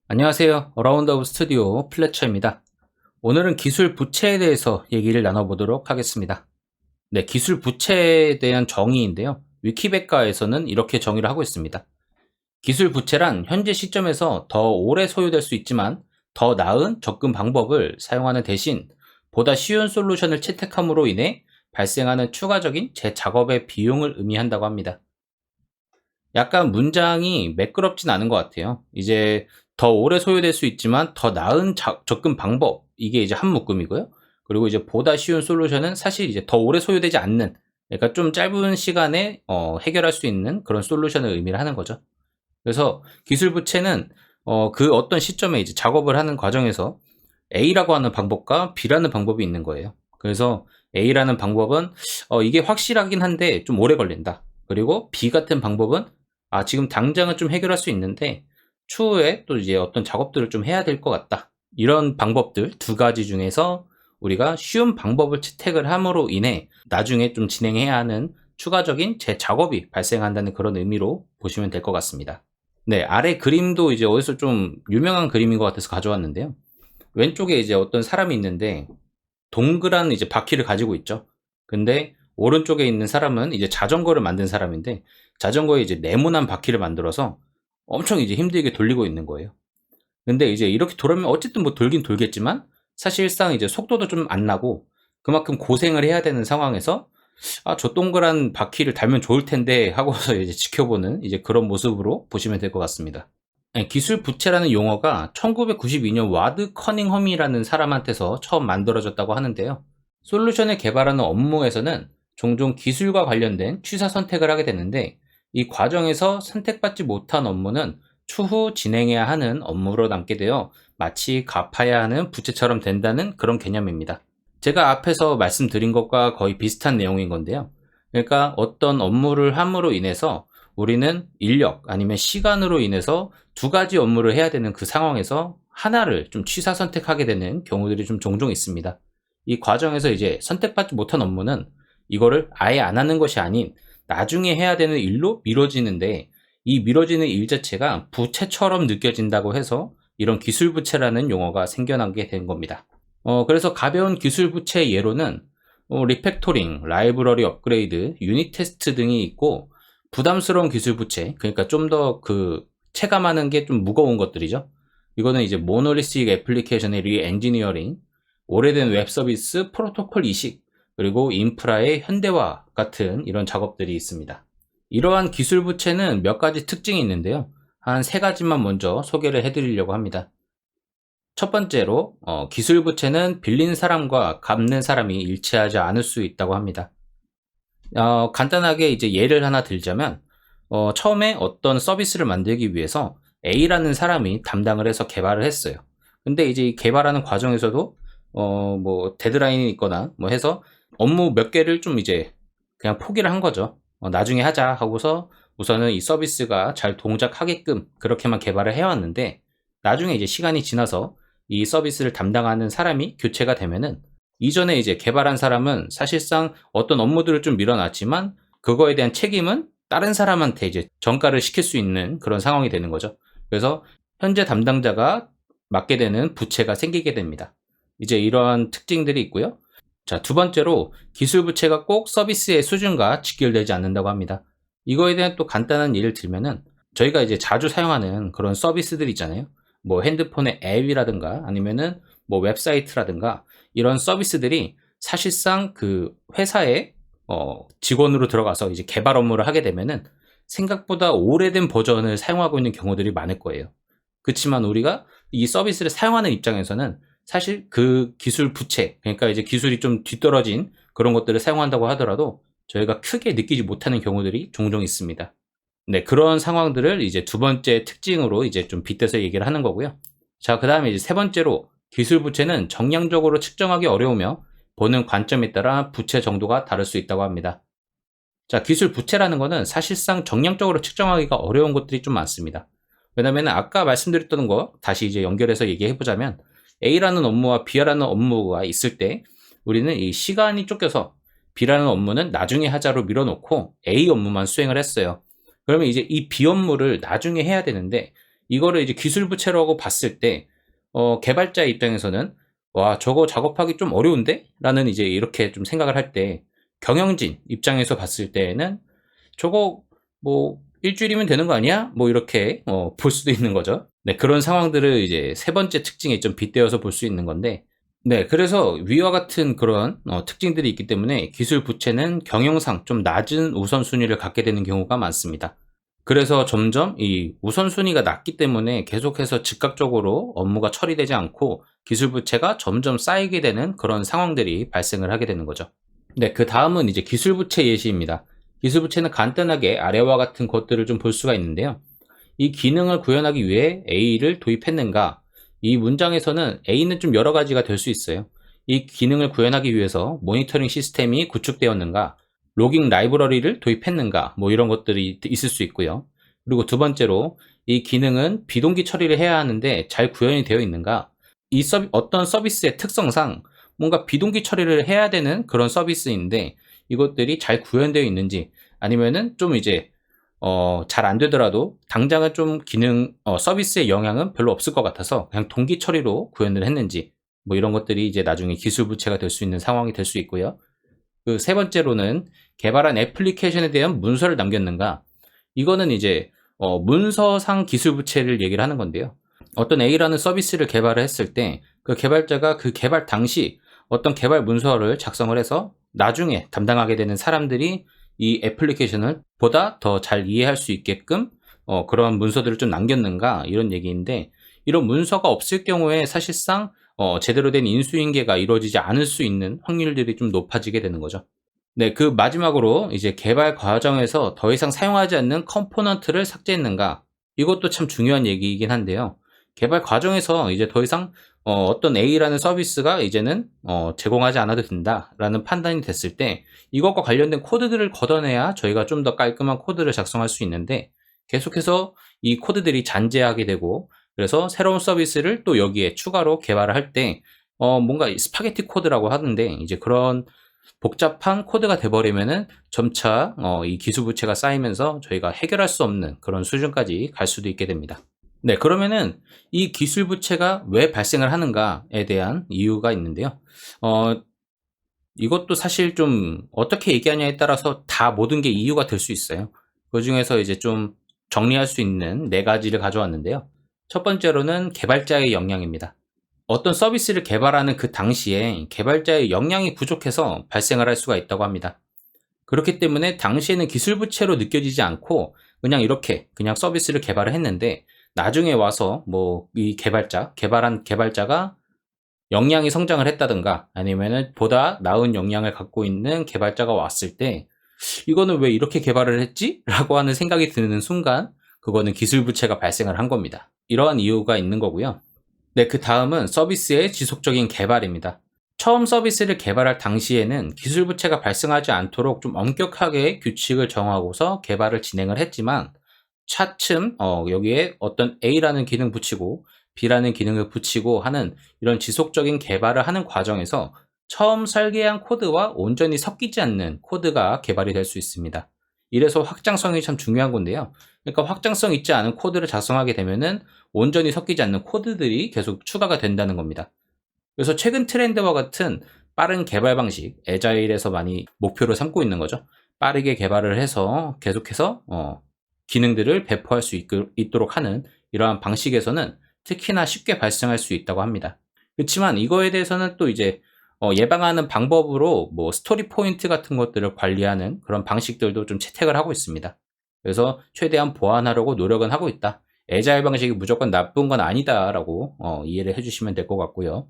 안녕하세요. 어라운드 오브 스튜디오 플래처입니다. 오늘은 기술 부채에 대해서 얘기를 나눠보도록 하겠습니다. 네, 기술 부채에 대한 정의인데요. 위키백과에서는 이렇게 정의를 하고 있습니다. 기술 부채란 현재 시점에서 더 오래 소요될 수 있지만 더 나은 접근 방법을 사용하는 대신 보다 쉬운 솔루션을 채택함으로 인해 발생하는 추가적인 재작업의 비용을 의미한다고 합니다. 약간 문장이 매끄럽진 않은 것 같아요. 이제 더 오래 소요될 수 있지만 더 나은 접근 방법, 이게 이제 한 묶음이고요. 그리고 이제 보다 쉬운 솔루션은 사실 이제 더 오래 소요되지 않는, 그러니까 좀 짧은 시간에 해결할 수 있는 그런 솔루션을 의미를 하는 거죠. 그래서 기술 부채는 그 어떤 시점에 이제 작업을 하는 과정에서 A라고 하는 방법과 B라는 방법이 있는 거예요. 그래서 A라는 방법은 이게 확실하긴 한데 좀 오래 걸린다. 그리고 B 같은 방법은 지금 당장은 좀 해결할 수 있는데 추후에 또 이제 어떤 작업들을 좀 해야 될 것 같다. 이런 방법들 두 가지 중에서 우리가 쉬운 방법을 채택을 함으로 인해 나중에 좀 진행해야 하는 추가적인 재작업이 발생한다는 그런 의미로 보시면 될 것 같습니다. 네, 아래 그림도 이제 어디서 좀 유명한 그림인 것 같아서 가져왔는데요. 왼쪽에 이제 어떤 사람이 있는데 동그란 이제 바퀴를 가지고 있죠. 근데 오른쪽에 있는 사람은 이제 자전거를 만든 사람인데 자전거에 이제 네모난 바퀴를 만들어서 엄청 이제 힘들게 돌리고 있는 거예요. 근데 이제 이렇게 돌으면 어쨌든 뭐 돌긴 돌겠지만 사실상 이제 속도도 좀 안 나고 그만큼 고생을 해야 되는 상황에서 저 동그란 바퀴를 달면 좋을 텐데 하고서 이제 지켜보는 이제 그런 모습으로 보시면 될 것 같습니다. 기술 부채라는 용어가 1992년 와드 커닝엄이라는 사람한테서 처음 만들어졌다고 하는데요. 솔루션을 개발하는 업무에서는 종종 기술과 관련된 취사 선택을 하게 되는데 이 과정에서 선택받지 못한 업무는 추후 진행해야 하는 업무로 남게 되어 마치 갚아야 하는 부채처럼 된다는 그런 개념입니다. 제가 앞에서 말씀드린 것과 거의 비슷한 내용인 건데요. 그러니까 어떤 업무를 함으로 인해서 우리는 인력 아니면 시간으로 인해서 두 가지 업무를 해야 되는 그 상황에서 하나를 좀 취사 선택하게 되는 경우들이 좀 종종 있습니다. 이 과정에서 이제 선택받지 못한 업무는 이거를 아예 안 하는 것이 아닌 나중에 해야 되는 일로 미뤄지는데 이 미뤄지는 일 자체가 부채처럼 느껴진다고 해서 이런 기술 부채라는 용어가 생겨나게 된 겁니다. 그래서 가벼운 기술 부채 예로는 리팩토링, 라이브러리 업그레이드, 유닛 테스트 등이 있고 부담스러운 기술 부채, 그러니까 좀 더 체감하는 게 좀 무거운 것들이죠. 이거는 이제 모노리스틱 애플리케이션의 리엔지니어링, 오래된 웹 서비스 프로토콜 이식, 그리고 인프라의 현대화 같은 이런 작업들이 있습니다. 이러한 기술 부채는 몇 가지 특징이 있는데요. 한 세 가지만 먼저 소개를 해드리려고 합니다. 첫 번째로 기술 부채는 빌린 사람과 갚는 사람이 일치하지 않을 수 있다고 합니다. 간단하게 이제 예를 하나 들자면 처음에 어떤 서비스를 만들기 위해서 A라는 사람이 담당을 해서 개발을 했어요. 근데 이제 개발하는 과정에서도 뭐 데드라인이 있거나 뭐 해서 업무 몇 개를 좀 이제 그냥 포기를 한 거죠. 나중에 하자 하고서 우선은 이 서비스가 잘 동작하게끔 그렇게만 개발을 해왔는데 나중에 이제 시간이 지나서 이 서비스를 담당하는 사람이 교체가 되면은 이전에 이제 개발한 사람은 사실상 어떤 업무들을 좀 밀어놨지만 그거에 대한 책임은 다른 사람한테 이제 전가를 시킬 수 있는 그런 상황이 되는 거죠. 그래서 현재 담당자가 맡게 되는 부채가 생기게 됩니다. 이제 이러한 특징들이 있고요. 자, 두 번째로 기술 부채가 꼭 서비스의 수준과 직결되지 않는다고 합니다. 이거에 대한 또 간단한 예를 들면은 저희가 이제 자주 사용하는 그런 서비스들 있잖아요. 뭐 핸드폰의 앱이라든가 아니면은 뭐 웹사이트라든가 이런 서비스들이 사실상 그 회사에 직원으로 들어가서 이제 개발 업무를 하게 되면은 생각보다 오래된 버전을 사용하고 있는 경우들이 많을 거예요. 그렇지만 우리가 이 서비스를 사용하는 입장에서는 사실 그 기술 부채, 그러니까 이제 기술이 좀 뒤떨어진 그런 것들을 사용한다고 하더라도 저희가 크게 느끼지 못하는 경우들이 종종 있습니다. 네, 그런 상황들을 이제 두 번째 특징으로 이제 좀 빗대서 얘기를 하는 거고요. 자, 그 다음에 이제 세 번째로 기술 부채는 정량적으로 측정하기 어려우며 보는 관점에 따라 부채 정도가 다를 수 있다고 합니다. 자, 기술 부채라는 거는 사실상 정량적으로 측정하기가 어려운 것들이 좀 많습니다. 왜냐면 아까 말씀드렸던 거 다시 이제 연결해서 얘기해 보자면 A라는 업무와 B라는 업무가 있을 때 우리는 이 시간이 쫓겨서 B라는 업무는 나중에 하자로 밀어놓고 A 업무만 수행을 했어요. 그러면 이제 이 B 업무를 나중에 해야 되는데 이거를 이제 기술부채라고 봤을 때 개발자 입장에서는 와, 저거 작업하기 좀 어려운데? 라는 이제 이렇게 좀 생각을 할 때 경영진 입장에서 봤을 때에는 저거 뭐 일주일이면 되는 거 아니야? 뭐 이렇게 볼 수도 있는 거죠. 네, 그런 상황들을 이제 세 번째 특징에 좀 빗대어서 볼 수 있는 건데, 네, 그래서 위와 같은 그런 특징들이 있기 때문에 기술 부채는 경영상 좀 낮은 우선순위를 갖게 되는 경우가 많습니다. 그래서 점점 이 우선순위가 낮기 때문에 계속해서 즉각적으로 업무가 처리되지 않고 기술 부채가 점점 쌓이게 되는 그런 상황들이 발생을 하게 되는 거죠. 네, 그 다음은 이제 기술 부채 예시입니다. 기술 부채는 간단하게 아래와 같은 것들을 좀 볼 수가 있는데요. 이 기능을 구현하기 위해 A를 도입했는가? 이 문장에서는 A는 좀 여러 가지가 될 수 있어요. 이 기능을 구현하기 위해서 모니터링 시스템이 구축되었는가? 로깅 라이브러리를 도입했는가? 뭐 이런 것들이 있을 수 있고요. 그리고 두 번째로 이 기능은 비동기 처리를 해야 하는데 잘 구현이 되어 있는가? 어떤 서비스의 특성상 뭔가 비동기 처리를 해야 되는 그런 서비스인데 이것들이 잘 구현되어 있는지 아니면은 좀 이제 잘 안 되더라도 당장은 좀 서비스의 영향은 별로 없을 것 같아서 그냥 동기 처리로 구현을 했는지 뭐 이런 것들이 이제 나중에 기술 부채가 될 수 있는 상황이 될 수 있고요. 그 세 번째로는 개발한 애플리케이션에 대한 문서를 남겼는가? 이거는 이제 문서상 기술 부채를 얘기를 하는 건데요. 어떤 A라는 서비스를 개발을 했을 때 그 개발자가 그 개발 당시 어떤 개발 문서를 작성을 해서 나중에 담당하게 되는 사람들이 이 애플리케이션을 보다 더 잘 이해할 수 있게끔 그런 문서들을 좀 남겼는가 이런 얘기인데 이런 문서가 없을 경우에 사실상 제대로 된 인수인계가 이루어지지 않을 수 있는 확률들이 좀 높아지게 되는 거죠. 네, 그 마지막으로 이제 개발 과정에서 더 이상 사용하지 않는 컴포넌트를 삭제했는가 이것도 참 중요한 얘기이긴 한데요. 개발 과정에서 이제 더 이상 어떤 A라는 서비스가 이제는 제공하지 않아도 된다라는 판단이 됐을 때 이것과 관련된 코드들을 걷어내야 저희가 좀 더 깔끔한 코드를 작성할 수 있는데 계속해서 이 코드들이 잔재하게 되고 그래서 새로운 서비스를 또 여기에 추가로 개발을 할 때 뭔가 스파게티 코드라고 하는데 이제 그런 복잡한 코드가 돼버리면은 점차 이 기술 부채가 쌓이면서 저희가 해결할 수 없는 그런 수준까지 갈 수도 있게 됩니다. 네, 그러면은 이 기술 부채가 왜 발생을 하는가에 대한 이유가 있는데요. 어, 이것도 사실 좀 어떻게 얘기하냐에 따라서 다 모든 게 이유가 될 수 있어요. 그 중에서 이제 좀 정리할 수 있는 네 가지를 가져왔는데요. 첫 번째로는 개발자의 역량입니다. 어떤 서비스를 개발하는 그 당시에 개발자의 역량이 부족해서 발생을 할 수가 있다고 합니다. 그렇기 때문에 당시에는 기술 부채로 느껴지지 않고 그냥 이렇게 그냥 서비스를 개발을 했는데 나중에 와서 뭐 이 개발한 개발자가 역량이 성장을 했다든가 아니면은 보다 나은 역량을 갖고 있는 개발자가 왔을 때 이거는 왜 이렇게 개발을 했지? 라고 하는 생각이 드는 순간 그거는 기술 부채가 발생을 한 겁니다. 이러한 이유가 있는 거고요. 네, 그 다음은 서비스의 지속적인 개발입니다. 처음 서비스를 개발할 당시에는 기술 부채가 발생하지 않도록 좀 엄격하게 규칙을 정하고서 개발을 진행을 했지만 차츰 여기에 어떤 A라는 기능 붙이고 B라는 기능을 붙이고 하는 이런 지속적인 개발을 하는 과정에서 처음 설계한 코드와 온전히 섞이지 않는 코드가 개발이 될 수 있습니다. 이래서 확장성이 참 중요한 건데요. 그러니까 확장성 있지 않은 코드를 작성하게 되면은 온전히 섞이지 않는 코드들이 계속 추가가 된다는 겁니다. 그래서 최근 트렌드와 같은 빠른 개발 방식, 애자일에서 많이 목표로 삼고 있는 거죠. 빠르게 개발을 해서 계속해서 기능들을 배포할 수 있도록 하는 이러한 방식에서는 특히나 쉽게 발생할 수 있다고 합니다. 그렇지만 이거에 대해서는 또 이제 예방하는 방법으로 뭐 스토리 포인트 같은 것들을 관리하는 그런 방식들도 좀 채택을 하고 있습니다. 그래서 최대한 보완하려고 노력은 하고 있다. 애자일 방식이 무조건 나쁜 건 아니다라고 이해를 해주시면 될 것 같고요.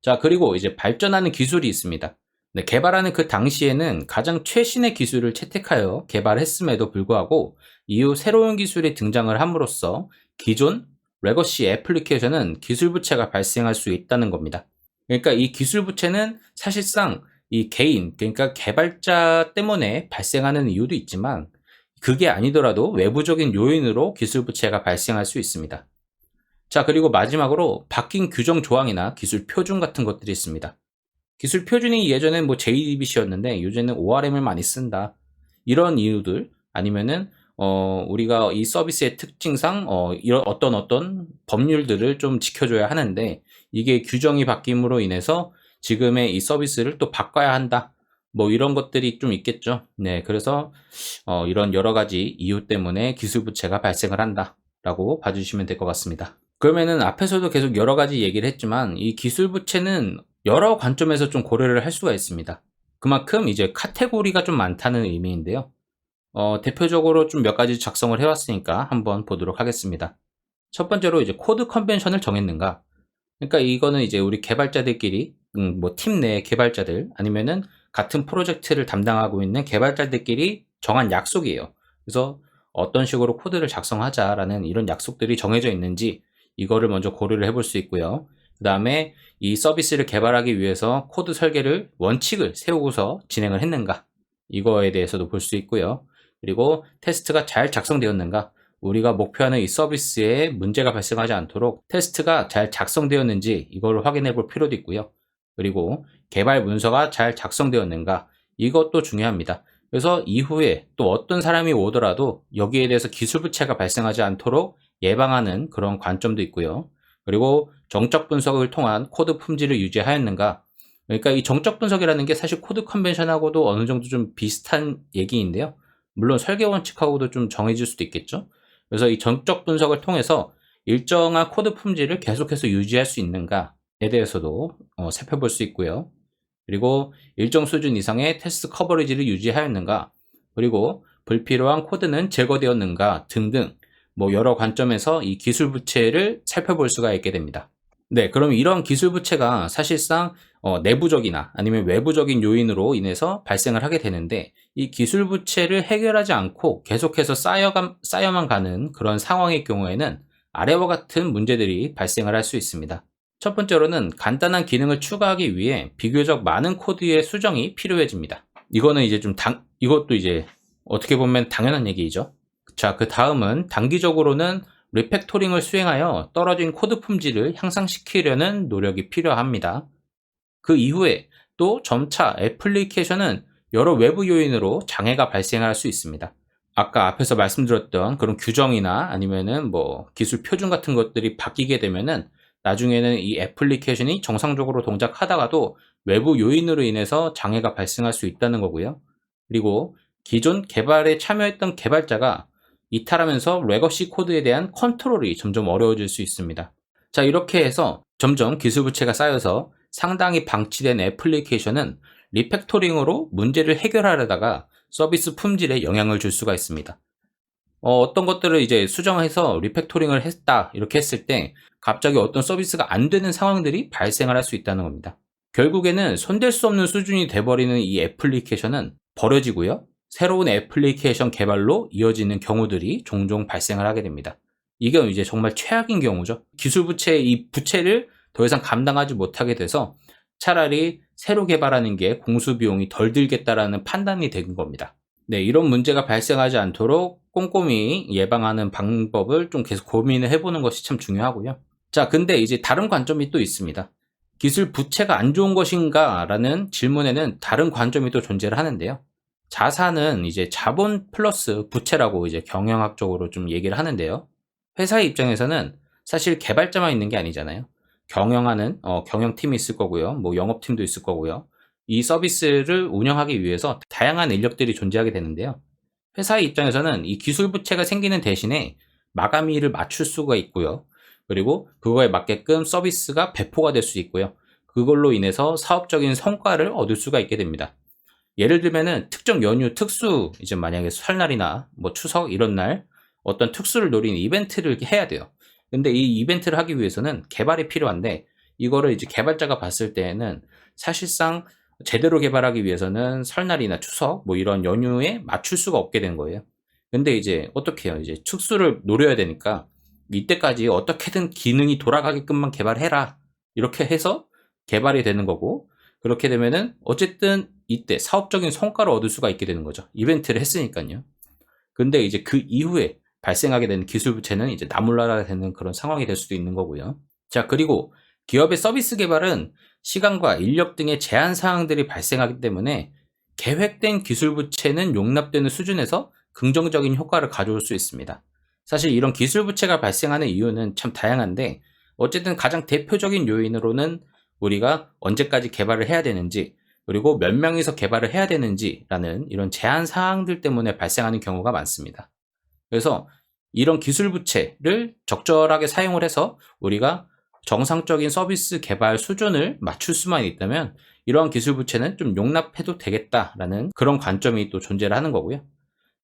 자, 그리고 이제 발전하는 기술이 있습니다. 네, 개발하는 그 당시에는 가장 최신의 기술을 채택하여 개발했음에도 불구하고 이후 새로운 기술이 등장을 함으로써 기존 레거시 애플리케이션은 기술 부채가 발생할 수 있다는 겁니다. 그러니까 이 기술 부채는 사실상 이 개인, 그러니까 개발자 때문에 발생하는 이유도 있지만 그게 아니더라도 외부적인 요인으로 기술 부채가 발생할 수 있습니다. 자, 그리고 마지막으로 바뀐 규정 조항이나 기술 표준 같은 것들이 있습니다. 기술 표준이 예전엔 뭐 JDBC였는데 요새는 ORM을 많이 쓴다. 이런 이유들 아니면은 우리가 이 서비스의 특징상 이런 어떤 법률들을 좀 지켜줘야 하는데 이게 규정이 바뀜으로 인해서 지금의 이 서비스를 또 바꿔야 한다. 뭐 이런 것들이 좀 있겠죠. 네, 그래서 이런 여러 가지 이유 때문에 기술 부채가 발생을 한다라고 봐주시면 될 것 같습니다. 그러면은 앞에서도 계속 여러 가지 얘기를 했지만 이 기술 부채는 여러 관점에서 좀 고려를 할 수가 있습니다. 그만큼 이제 카테고리가 좀 많다는 의미인데요. 대표적으로 좀 몇 가지 작성을 해왔으니까 한번 보도록 하겠습니다. 첫 번째로 이제 코드 컨벤션을 정했는가. 그러니까 이거는 이제 우리 개발자들끼리, 뭐 팀 내 개발자들 아니면은 같은 프로젝트를 담당하고 있는 개발자들끼리 정한 약속이에요. 그래서 어떤 식으로 코드를 작성하자라는 이런 약속들이 정해져 있는지 이거를 먼저 고려를 해볼 수 있고요. 그 다음에 이 서비스를 개발하기 위해서 코드 설계를 원칙을 세우고서 진행을 했는가. 이거에 대해서도 볼 수 있고요. 그리고 테스트가 잘 작성되었는가. 우리가 목표하는 이 서비스에 문제가 발생하지 않도록 테스트가 잘 작성되었는지 이걸 확인해 볼 필요도 있고요. 그리고 개발 문서가 잘 작성되었는가 이것도 중요합니다. 그래서 이후에 또 어떤 사람이 오더라도 여기에 대해서 기술 부채가 발생하지 않도록 예방하는 그런 관점도 있고요. 그리고 정적 분석을 통한 코드 품질을 유지하였는가. 그러니까 이 정적 분석이라는 게 사실 코드 컨벤션하고도 어느 정도 좀 비슷한 얘기인데요. 물론 설계 원칙하고도 좀 정해질 수도 있겠죠. 그래서 이 정적 분석을 통해서 일정한 코드 품질을 계속해서 유지할 수 있는가에 대해서도 살펴볼 수 있고요. 그리고 일정 수준 이상의 테스트 커버리지를 유지하였는가, 그리고 불필요한 코드는 제거되었는가 등등 뭐 여러 관점에서 이 기술 부채를 살펴볼 수가 있게 됩니다. 네, 그럼 이런 기술 부채가 사실상 내부적이나 아니면 외부적인 요인으로 인해서 발생을 하게 되는데 이 기술 부채를 해결하지 않고 계속해서 쌓여만 가는 그런 상황의 경우에는 아래와 같은 문제들이 발생을 할 수 있습니다. 첫 번째로는 간단한 기능을 추가하기 위해 비교적 많은 코드의 수정이 필요해집니다. 이거는 이제 이것도 이제 어떻게 보면 당연한 얘기죠. 자, 그 다음은 단기적으로는 리팩토링을 수행하여 떨어진 코드 품질을 향상시키려는 노력이 필요합니다. 그 이후에 또 점차 애플리케이션은 여러 외부 요인으로 장애가 발생할 수 있습니다. 아까 앞에서 말씀드렸던 그런 규정이나 아니면은 뭐 기술 표준 같은 것들이 바뀌게 되면은 나중에는 이 애플리케이션이 정상적으로 동작하다가도 외부 요인으로 인해서 장애가 발생할 수 있다는 거고요. 그리고 기존 개발에 참여했던 개발자가 이탈하면서 레거시 코드에 대한 컨트롤이 점점 어려워질 수 있습니다. 자, 이렇게 해서 점점 기술 부채가 쌓여서 상당히 방치된 애플리케이션은 리팩토링으로 문제를 해결하려다가 서비스 품질에 영향을 줄 수가 있습니다. 어떤 것들을 이제 수정해서 리팩토링을 했다 이렇게 했을 때 갑자기 어떤 서비스가 안 되는 상황들이 발생을 할 수 있다는 겁니다. 결국에는 손댈 수 없는 수준이 돼버리는 이 애플리케이션은 버려지고요. 새로운 애플리케이션 개발로 이어지는 경우들이 종종 발생을 하게 됩니다. 이게 이제 정말 최악인 경우죠. 기술 부채의 이 부채를 더 이상 감당하지 못하게 돼서 차라리 새로 개발하는 게 공수 비용이 덜 들겠다라는 판단이 된 겁니다. 네, 이런 문제가 발생하지 않도록 꼼꼼히 예방하는 방법을 좀 계속 고민을 해보는 것이 참 중요하고요. 자, 근데 이제 다른 관점이 또 있습니다. 기술 부채가 안 좋은 것인가 라는 질문에는 다른 관점이 또 존재를 하는데요. 자산은 이제 자본 플러스 부채라고 이제 경영학적으로 좀 얘기를 하는데요. 회사의 입장에서는 사실 개발자만 있는 게 아니잖아요. 경영하는 경영팀이 있을 거고요. 뭐 영업팀도 있을 거고요. 이 서비스를 운영하기 위해서 다양한 인력들이 존재하게 되는데요. 회사의 입장에서는 이 기술 부채가 생기는 대신에 마감일을 맞출 수가 있고요. 그리고 그거에 맞게끔 서비스가 배포가 될 수 있고요. 그걸로 인해서 사업적인 성과를 얻을 수가 있게 됩니다. 예를 들면은 특정 연휴 특수, 이제 만약에 설날이나 뭐 추석 이런 날 어떤 특수를 노린 이벤트를 해야 돼요. 근데 이 이벤트를 하기 위해서는 개발이 필요한데 이거를 이제 개발자가 봤을 때에는 사실상 제대로 개발하기 위해서는 설날이나 추석 뭐 이런 연휴에 맞출 수가 없게 된 거예요. 근데 이제 어떻게 해요? 이제 특수를 노려야 되니까 이때까지 어떻게든 기능이 돌아가게끔만 개발해라. 이렇게 해서 개발이 되는 거고 그렇게 되면은 어쨌든 이때 사업적인 성과를 얻을 수가 있게 되는 거죠. 이벤트를 했으니까요. 근데 이제 그 이후에 발생하게 되는 기술 부채는 이제 나몰라라 되는 그런 상황이 될 수도 있는 거고요. 자, 그리고 기업의 서비스 개발은 시간과 인력 등의 제한 사항들이 발생하기 때문에 계획된 기술 부채는 용납되는 수준에서 긍정적인 효과를 가져올 수 있습니다. 사실 이런 기술 부채가 발생하는 이유는 참 다양한데 어쨌든 가장 대표적인 요인으로는 우리가 언제까지 개발을 해야 되는지 그리고 몇 명이서 개발을 해야 되는지라는 이런 제한 사항들 때문에 발생하는 경우가 많습니다. 그래서 이런 기술 부채를 적절하게 사용을 해서 우리가 정상적인 서비스 개발 수준을 맞출 수만 있다면 이러한 기술 부채는 좀 용납해도 되겠다라는 그런 관점이 또 존재를 하는 거고요.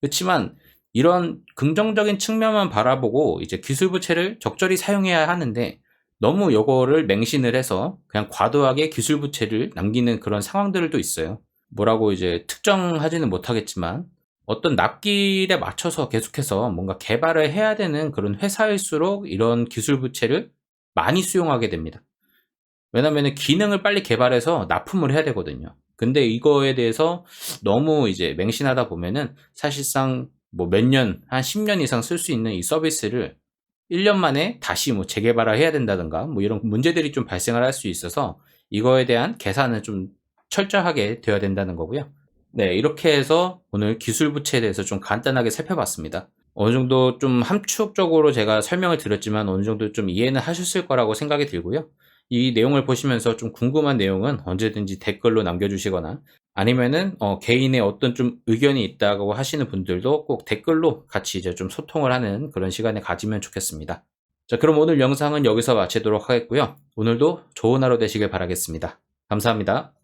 그렇지만 이런 긍정적인 측면만 바라보고 이제 기술 부채를 적절히 사용해야 하는데 너무 요거를 맹신을 해서 그냥 과도하게 기술 부채를 남기는 그런 상황들도 있어요. 뭐라고 이제 특정하지는 못하겠지만 어떤 납기에 맞춰서 계속해서 뭔가 개발을 해야 되는 그런 회사일수록 이런 기술 부채를 많이 수용하게 됩니다. 왜냐면은 기능을 빨리 개발해서 납품을 해야 되거든요. 근데 이거에 대해서 너무 이제 맹신하다 보면은 사실상 뭐 몇 년, 한 10년 이상 쓸 수 있는 이 서비스를 1년 만에 다시 뭐 재개발을 해야 된다든가 뭐 이런 문제들이 좀 발생을 할 수 있어서 이거에 대한 계산은 좀 철저하게 되어야 된다는 거고요. 네, 이렇게 해서 오늘 기술 부채에 대해서 좀 간단하게 살펴봤습니다. 어느 정도 좀 함축적으로 제가 설명을 드렸지만 어느 정도 좀 이해는 하셨을 거라고 생각이 들고요. 이 내용을 보시면서 좀 궁금한 내용은 언제든지 댓글로 남겨주시거나 아니면은 개인의 어떤 좀 의견이 있다고 하시는 분들도 꼭 댓글로 같이 이제 좀 소통을 하는 그런 시간을 가지면 좋겠습니다. 자, 그럼 오늘 영상은 여기서 마치도록 하겠고요. 오늘도 좋은 하루 되시길 바라겠습니다. 감사합니다.